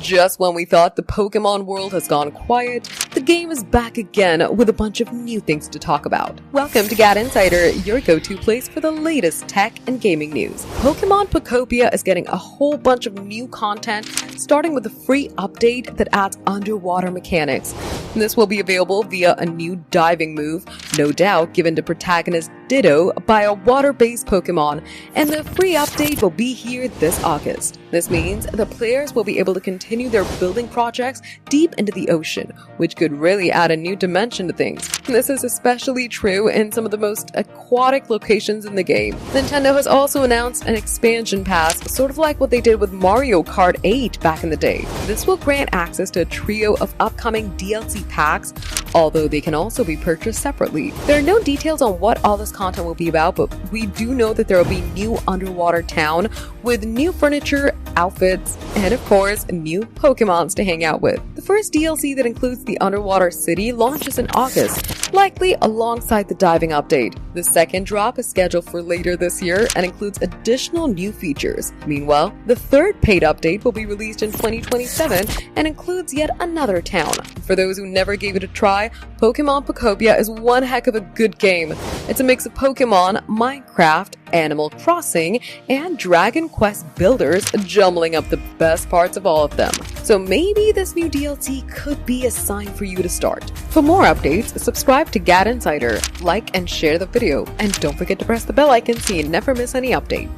Just when we thought the Pokemon world has gone quiet, the game is back again with a bunch of new things to talk about. Welcome to GadInsider, your go-to place for the latest tech and gaming news. Pokemon Pokopia is getting a whole bunch of new content, starting with a free update that adds underwater mechanics. This will be available via a new diving move, no doubt given to protagonist Ditto by a water-based Pokemon, and the free update will be here this August. This means the players will be able to continue their building projects deep into the ocean, which could really add a new dimension to things. This is especially true in some of the most aquatic locations in the game. Nintendo has also announced an expansion pass, sort of like what they did with Mario Kart 8 back in the day. This will grant access to a trio of upcoming DLC packs, although they can also be purchased separately. There are no details on what all this content will be about, but we do know that there will be new underwater town with new furniture, outfits, and of course, new Pokemons to hang out with. The first DLC that includes the underwater city launches in August, likely alongside the diving update. The second drop is scheduled for later this year and includes additional new features. Meanwhile, the third paid update will be released in 2027 and includes yet another town. For those who never gave it a try, Pokemon Pokopia is one heck of a good game. It's a mix of Pokemon, Minecraft, Animal Crossing, and Dragon Quest builders, jumbling up the best parts of all of them. So maybe this new DLC could be a sign for you to start. For more updates, subscribe to GadInsider, like and share the video, and don't forget to press the bell icon so you never miss any update.